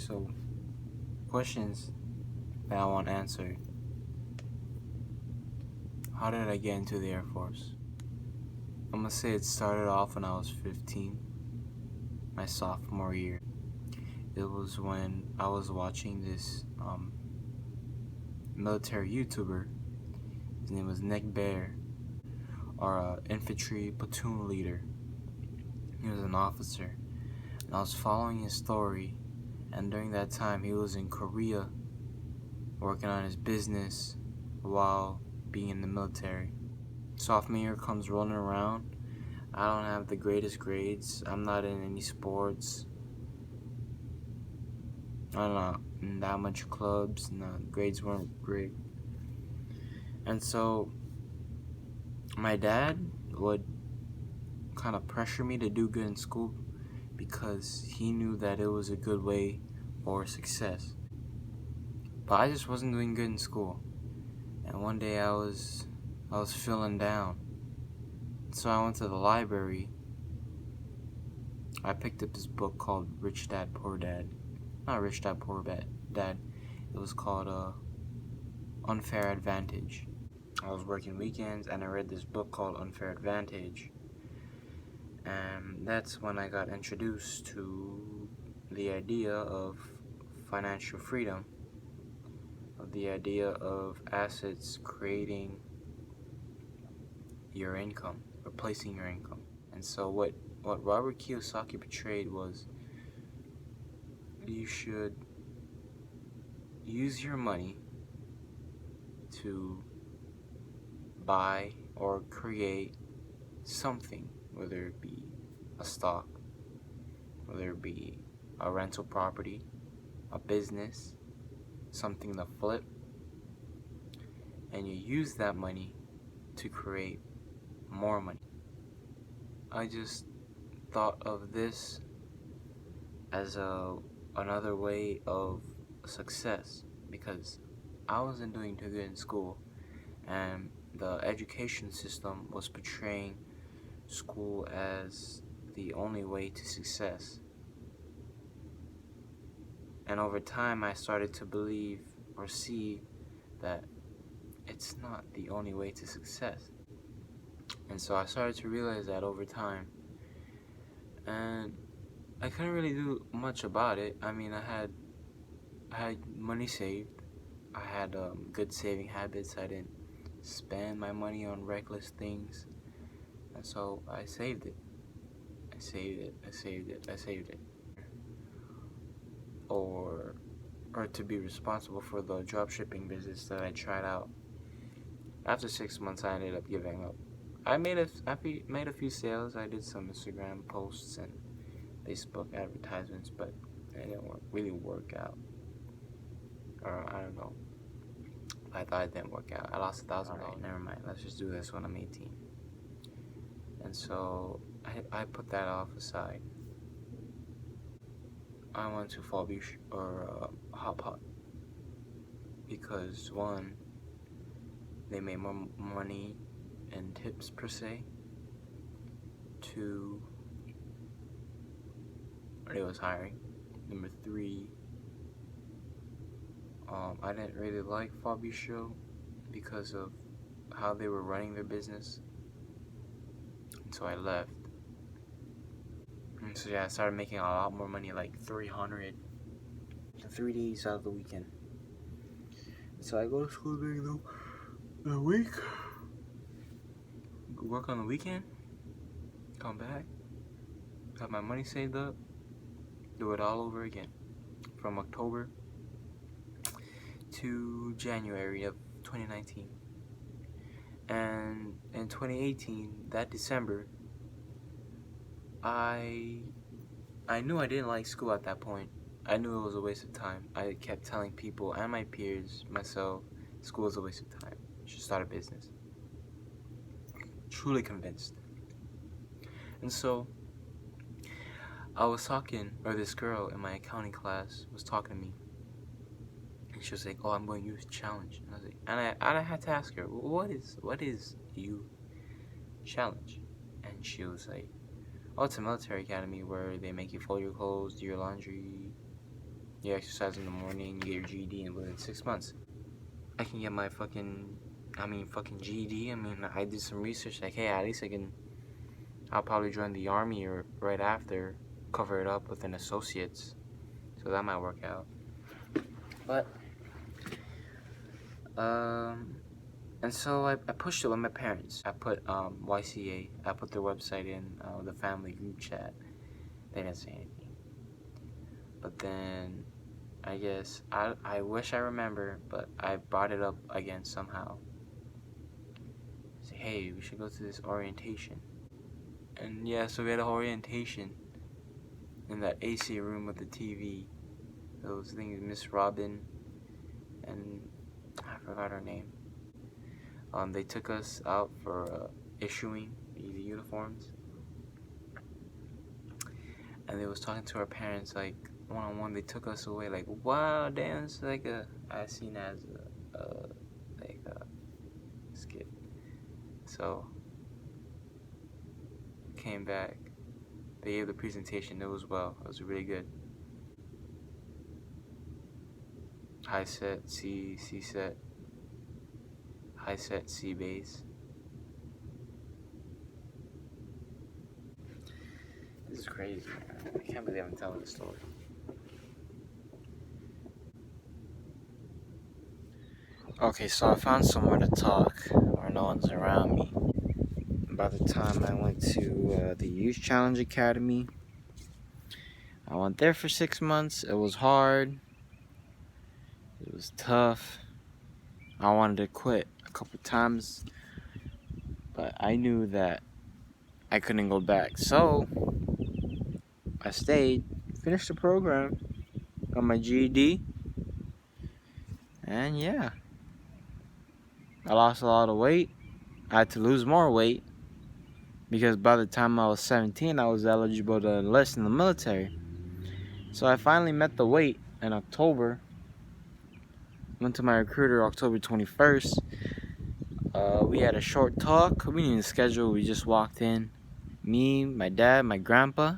So, questions that I want answered. How did I get into the Air Force? I'm gonna say it started off when I was 15, my sophomore year. It was when I was watching this military YouTuber. His name was Nick Bear, or infantry platoon leader. He was an officer, and I was following his story. And during that time, he was in Korea working on his business while being in the military. Sophomore year comes rolling around. I don't have the greatest grades. I'm not in any sports. I'm not in that much clubs. No, grades weren't great. And so my dad would kind of pressure me to do good in school because he knew that it was a good way for success. But I just wasn't doing good in school. And one day I was feeling down. So I went to the library. I picked up this book called Rich Dad Poor Dad. Not Rich Dad Poor Dad. It was called Unfair Advantage. I was working weekends and I read this book called Unfair Advantage. And that's when I got introduced to the idea of financial freedom, of the idea of assets creating your income, replacing your income. And so what Robert Kiyosaki portrayed was you should use your money to buy or create something, whether it be a stock, whether it be a rental property, a business, something to flip, and you use that money to create more money. I just thought of this as another way of success because I wasn't doing too good in school, and the education system was portraying school as the only way to success. And over time I started to believe or see that it's not the only way to success. And so I started to realize that over time. And I couldn't really do much about it. I mean, I had money saved. I had good saving habits. I didn't spend my money on reckless things. And so I saved it. I saved it. Or to be responsible for the dropshipping business that I tried out. After 6 months, I ended up giving up. I made a few sales. I did some Instagram posts and Facebook advertisements, but it didn't really work out. Or I don't know. I thought it didn't work out. I lost $1,000. Alright, never mind. Let's just do this when I'm 18. And so I put that off aside. I went to Fall Beach or Hot Pot because one, they made more money in tips per se. Two, it was hiring. Number three, I didn't really like Fall Beach Show because of how they were running their business, and so I left. And so yeah, I started making a lot more money, like $300, 3 days out of the weekend. And so I go to school during the week, work on the weekend, come back, have my money saved up, do it all over again, from October to January of 2019. And in 2018, that December, I knew I didn't like school at that point. I knew it was a waste of time. I kept telling people and my peers, myself, school is a waste of time. You should start a business. Truly convinced. And so I was talking, or this girl in my accounting class was talking to me. And she was like, "Oh, I'm going to use challenge." And I was like, and I had to ask her, what is you challenge? And she was like, "Oh, it's a military academy where they make you fold your clothes, do your laundry, You exercise in the morning, you get your GED, and within 6 months, I can get my fucking GED. I mean, I did some research, like, hey, at least I'll probably join the army or right after, cover it up with an associate's. So that might work out. But, and so I pushed it with my parents. I put YCA, I put their website in the family group chat. They didn't say anything. But then, I guess, I wish I remember, but I brought it up again somehow. Say, hey, we should go to this orientation. And yeah, so we had an orientation in that AC room with the TV. Those things, Miss Robin, and I forgot her name. They took us out for issuing the uniforms, and they was talking to our parents like one-on-one. They took us away like, wow, damn, it's like I seen as a skit. So came back. They gave the presentation. It was well. It was really good. High set, C set. High set, C bass. This is crazy, man. I can't believe I'm telling this story. Okay, so I found somewhere to talk where no one's around me. By the time I went to the Youth Challenge Academy, I went there for 6 months. It was hard. It was tough. I wanted to quit a couple times, but I knew that I couldn't go back. So I stayed, finished the program, got my GED, and yeah, I lost a lot of weight. I had to lose more weight because by the time I was 17, I was eligible to enlist in the military. So I finally met the weight in October. Went to my recruiter October 21st. We had a short talk. We didn't schedule. We just walked in. Me, my dad, my grandpa,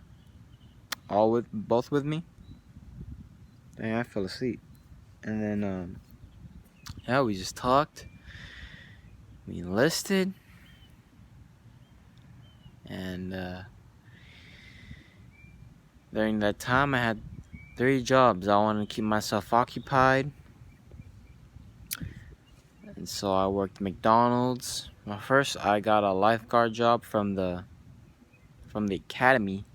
both with me. Dang, I fell asleep. And then, yeah, we just talked. We enlisted. And during that time, I had 3 jobs. I wanted to keep myself occupied. And so I worked McDonald's. Well, first, I got a lifeguard job from the academy.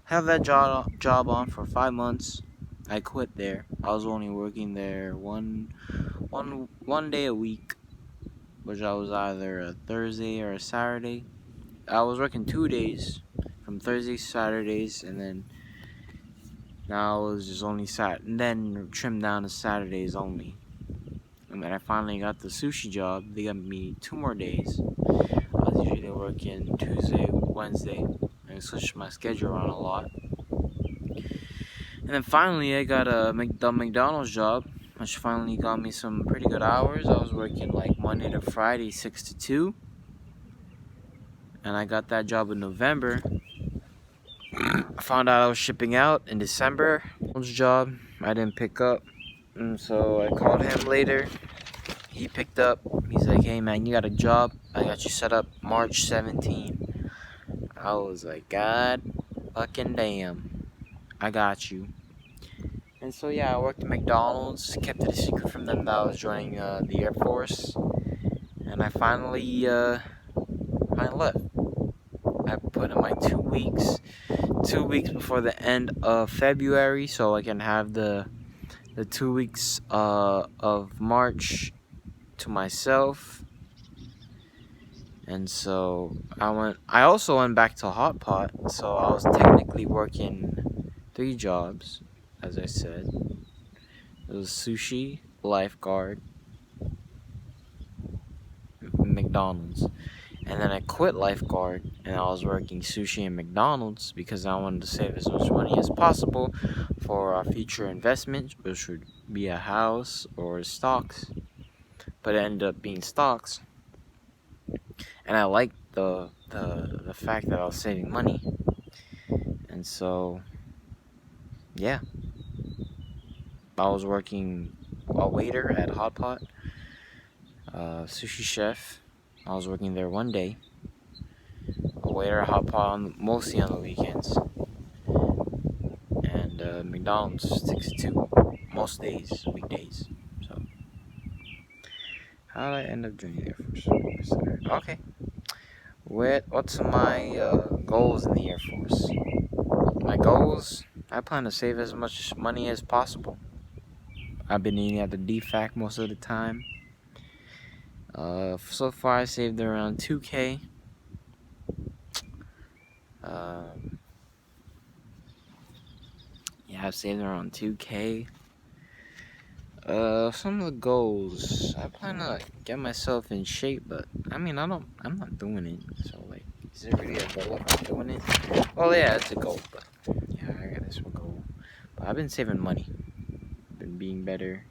Had that job on for 5 months. I quit there. I was only working there one day a week, which I was either a Thursday or a Saturday. I was working 2 days, from Thursdays to Saturdays, and then now it was just only and then trimmed down to Saturdays only. And then I finally got the sushi job. They got me 2 more days. I was usually working Tuesday, Wednesday. I switched my schedule around a lot. And then finally I got the McDonald's job, which finally got me some pretty good hours. I was working like Monday to Friday, 6 to 2. And I got that job in November. I found out I was shipping out in December. Job I didn't pick up. And so I called him later. He picked up. He's like, hey man, you got a job. I got you set up March 17. I was like, God fucking damn. I got you. And so yeah, I worked at McDonald's, kept it a secret from them that I was joining the Air Force, and I finally left. I put in my 2 weeks, 2 weeks before the end of February, so I can have the 2 weeks of March to myself. And so I also went back to Hot Pot, so I was technically working 3 jobs, as I said. It was sushi, lifeguard, McDonald's. And then I quit lifeguard and I was working sushi and McDonald's because I wanted to save as much money as possible for our future investment, which would be a house or stocks. But it ended up being stocks. And I liked the fact that I was saving money. And so, yeah. I was working a waiter at Hot Pot, sushi chef. I was working there one day. A waiter at Hot Pot mostly on the weekends. And McDonald's 6 to 2 most days, weekdays. So how did I end up joining the Air Force? Okay. What's my goals in the Air Force? My goals? I plan to save as much money as possible. I've been eating at the DFAC most of the time. So far I saved around 2K. Yeah, I've saved around 2K. Some of the goals. I plan to get myself in shape, but I'm not doing it. So like, is it really a goal if I'm doing it? Well, yeah, it's a goal, but yeah, I got this one goal. But I've been saving money. Been being better.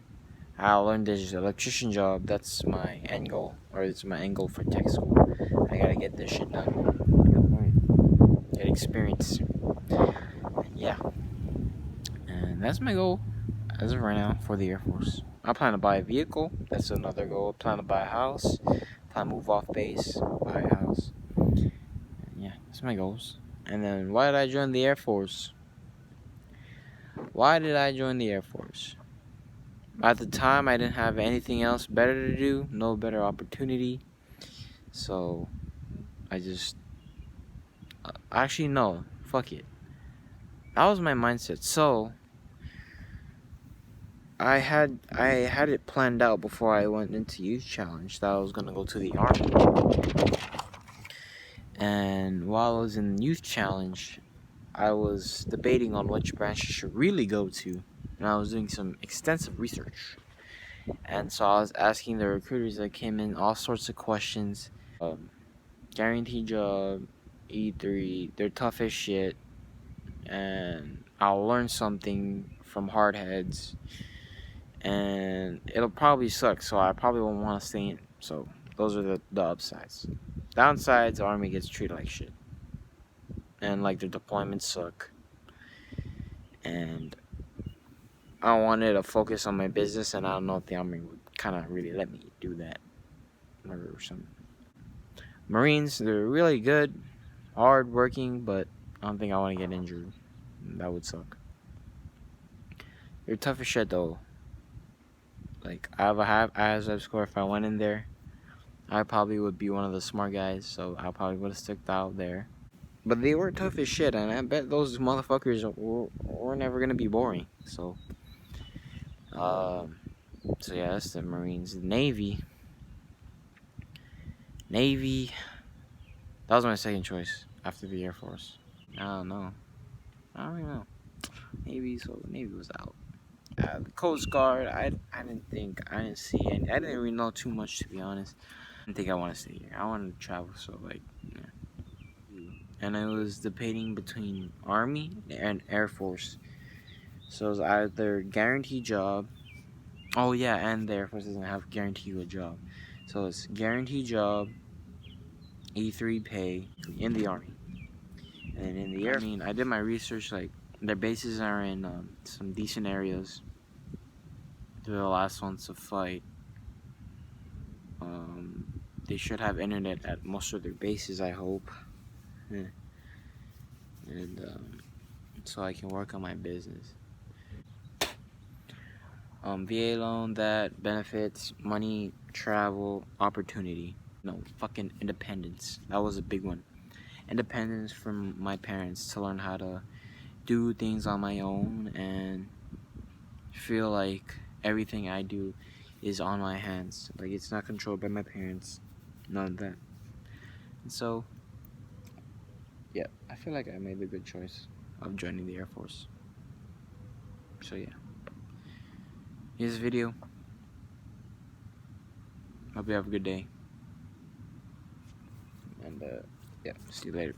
I learned this electrician job. That's my end goal, or it's my end goal for tech school. I gotta get this shit done. Get experience. Yeah, and that's my goal as of right now for the Air Force. I plan to buy a vehicle. That's another goal. I plan to buy a house. I plan to move off base, buy a house. And yeah, that's my goals. And then why did I join the Air Force? Why did I join the Air Force? At the time, I didn't have anything else better to do, no better opportunity. So I just actually no, fuck it. That was my mindset. So I had it planned out before I went into youth challenge that I was gonna go to the army. And while I was in youth challenge, I was debating on which branch I should really go to, and I was doing some extensive research. And so I was asking the recruiters that came in all sorts of questions. Guaranteed job, E3, they're tough as shit, and I'll learn something from hard heads, and it'll probably suck, so I probably won't want to stay in. So those are the upsides. Downsides, Army gets treated like shit, and like their deployments suck, and I wanted to focus on my business, and I don't know if the Army would kind of really let me do that or something. Marines, they're really good, hard working, but I don't think I want to get injured. That would suck. They're tough as shit though. Like I have a high score. If I went in there, I probably would be one of the smart guys, so I probably would have stuck out there. But they were tough as shit, and I bet those motherfuckers were never gonna be boring. So yeah, that's the Marines. The Navy, that was my second choice after the Air Force. I don't even know. Navy was out. The Coast Guard, I didn't see, and I didn't really know too much, to be honest. I didn't think I want to stay here. I wanted to travel, so like, yeah. And I was debating between Army and Air Force. So it was either guaranteed job. Oh yeah, and the Air Force doesn't have guarantee you a job. So it's guaranteed job, E3 pay in the Army. And in the Air, I did my research, like, their bases are in some decent areas. They're the last ones to fight. They should have internet at most of their bases, I hope. Yeah. And so I can work on my business. VA loan, that benefits, money, travel, opportunity. No, fucking independence. That was a big one. Independence from my parents to learn how to do things on my own and feel like everything I do is on my hands. Like it's not controlled by my parents. None of that. And so, yeah, I feel like I made the good choice of joining the Air Force. So yeah. Here's the video. Hope you have a good day. And yeah, see you later.